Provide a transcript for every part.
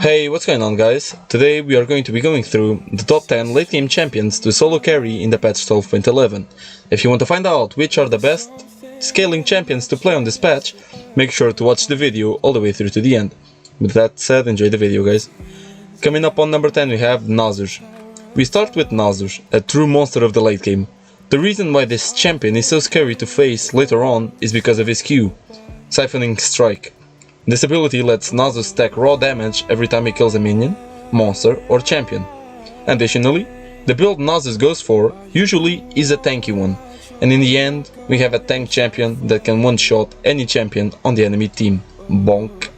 Hey, what's going on guys? Today we are going to be going through the top 10 late game champions to solo carry in the patch 12.11. If you want to find out which are the best scaling champions to play on this patch, make sure to watch the video all the way through to the end. With that said, enjoy the video guys. Coming up on number 10 we have Nasus. We start with Nasus, a true monster of the late game. The reason why this champion is so scary to face later on is because of his Q, Siphoning Strike. This ability lets Nasus stack raw damage every time he kills a minion, monster or champion. Additionally, the build Nasus goes for usually is a tanky one, and in the end we have a tank champion that can one-shot any champion on the enemy team. Bonk.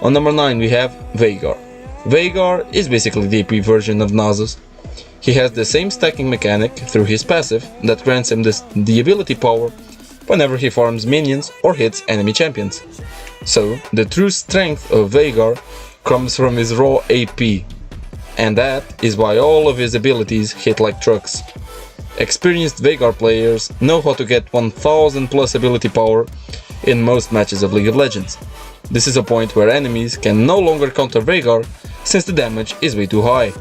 On number 9 we have Veigar. Veigar is basically the AP version of Nasus. He has the same stacking mechanic through his passive that grants him the ability power whenever he farms minions or hits enemy champions. So, the true strength of Veigar comes from his raw AP, and that is why all of his abilities hit like trucks. Experienced Veigar players know how to get 1000 plus ability power in most matches of League of Legends. This is a point where enemies can no longer counter Veigar since the damage is way too high.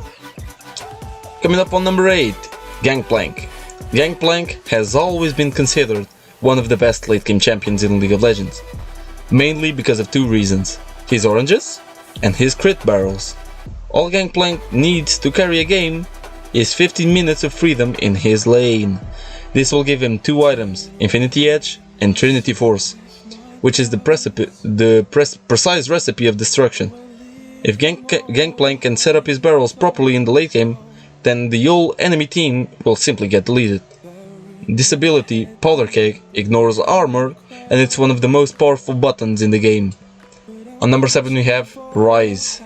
Coming up on number 8, Gangplank. Gangplank has always been considered one of the best late game champions in League of Legends. Mainly because of two reasons, his oranges and his crit barrels. All Gangplank needs to carry a game is 15 minutes of freedom in his lane. This will give him two items, Infinity Edge and Trinity Force, which is the precise recipe of destruction. If Gangplank can set up his barrels properly in the late game, then the whole enemy team will simply get deleted. This ability, Powder Keg, ignores armor, and it's one of the most powerful buttons in the game. On number 7 we have Ryze.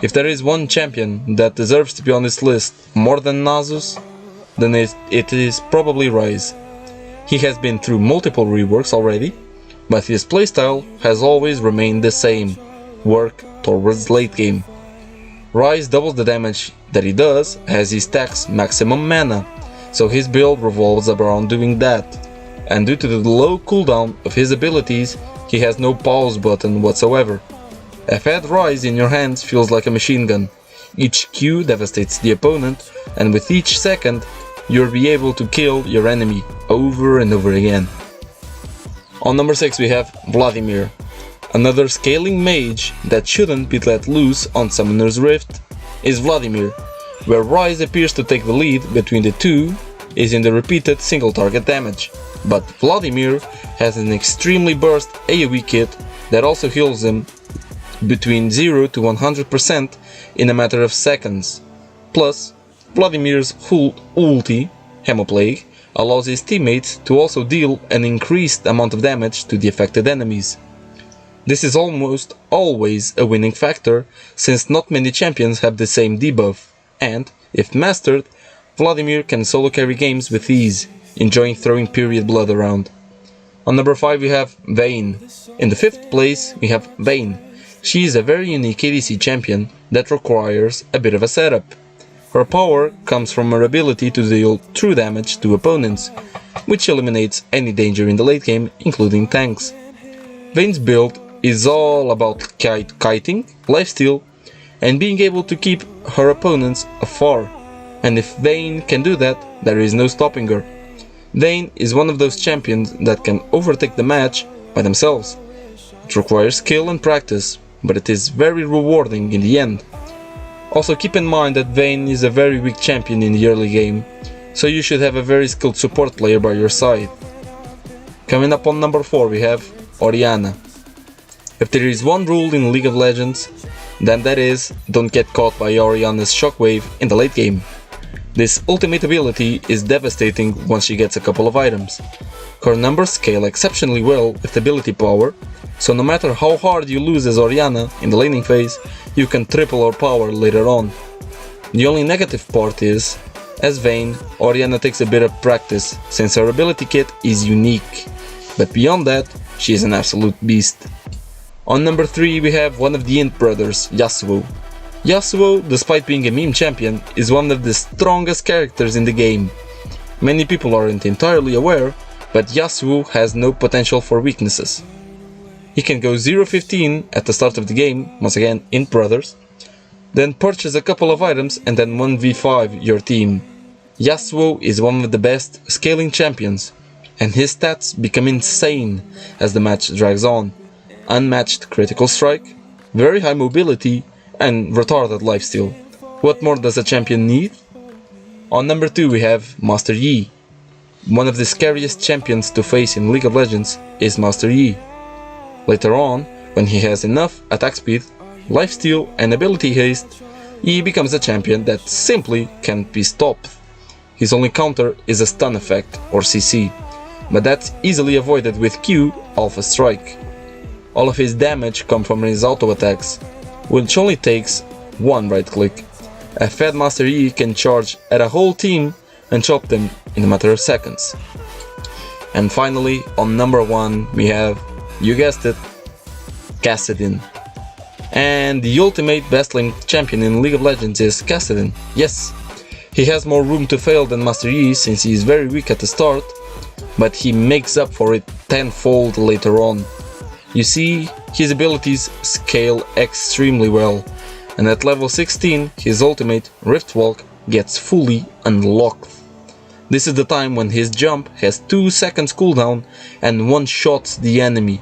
If there is one champion that deserves to be on this list more than Nasus, then it is probably Ryze. He has been through multiple reworks already, but his playstyle has always remained the same: work towards late game. Ryze doubles the damage that he does as he stacks maximum mana, so his build revolves around doing that, and due to the low cooldown of his abilities, he has no pause button whatsoever. A fat Ryze in your hands feels like a machine gun. Each Q devastates the opponent, and with each second, you'll be able to kill your enemy over and over again. On number 6 we have Vladimir. Another scaling mage that shouldn't be let loose on Summoner's Rift is Vladimir. Where Ryze appears to take the lead between the two is in the repeated single target damage, but Vladimir has an extremely burst AoE kit that also heals him between 0 to 100% in a matter of seconds. Plus, Vladimir's full ulti, Hemoplague, allows his teammates to also deal an increased amount of damage to the affected enemies. This is almost always a winning factor since not many champions have the same debuff. And, if mastered, Vladimir can solo carry games with ease, enjoying throwing period blood around. On number 5 we have Vayne. In the 5th place we have Vayne. She is a very unique ADC champion that requires a bit of a setup. Her power comes from her ability to deal true damage to opponents, which eliminates any danger in the late game, including tanks. Vayne's build is all about kiting, lifesteal, and being able to keep her opponents afar, and if Vayne can do that, there is no stopping her. Vayne is one of those champions that can overtake the match by themselves. It requires skill and practice, but it is very rewarding in the end. Also keep in mind that Vayne is a very weak champion in the early game, so you should have a very skilled support player by your side. Coming up on number 4 we have Orianna. If there is one rule in League of Legends, then that is, don't get caught by Orianna's shockwave in the late game. This ultimate ability is devastating once she gets a couple of items. Her numbers scale exceptionally well with ability power, so no matter how hard you lose as Orianna in the laning phase, you can triple her power later on. The only negative part is, as Vayne, Orianna takes a bit of practice since her ability kit is unique, but beyond that, she is an absolute beast. On number 3 we have one of the Int brothers, Yasuo. Yasuo, despite being a meme champion, is one of the strongest characters in the game. Many people aren't entirely aware, but Yasuo has no potential for weaknesses. He can go 0-15 at the start of the game, once again in Brothers, then purchase a couple of items and then 1v5 your team. Yasuo is one of the best scaling champions, and his stats become insane as the match drags on. Unmatched critical strike, very high mobility, and retarded lifesteal. What more does a champion need? On number 2 we have Master Yi. One of the scariest champions to face in League of Legends is Master Yi. Later on, when he has enough attack speed, lifesteal and ability haste, Yi becomes a champion that simply can't be stopped. His only counter is a stun effect, or CC, but that's easily avoided with Q, Alpha Strike. All of his damage comes from his auto attacks, which only takes one right click. A fed Master Yi can charge at a whole team and chop them in a matter of seconds. And finally, on number 1 we have, you guessed it, Kassadin. And the ultimate best lane champion in League of Legends is Kassadin. Yes, he has more room to fail than Master Yi since he is very weak at the start, but he makes up for it tenfold later on. You see, his abilities scale extremely well, and at level 16 his ultimate, Riftwalk, gets fully unlocked. This is the time when his jump has 2 seconds cooldown and one-shots the enemy.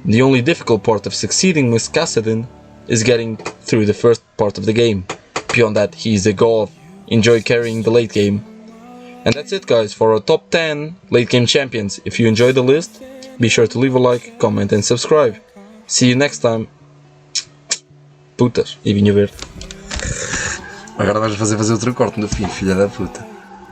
The only difficult part of succeeding with Kassadin is getting through the first part of the game. Beyond that, he is a god. Enjoy carrying the late game. And that's it guys for our top 10 late game champions. If you enjoyed the list, be sure to leave a like, comment and subscribe. See you next time. Putas, e vinho verde. Agora vais fazer outro corte no fim, filha da puta.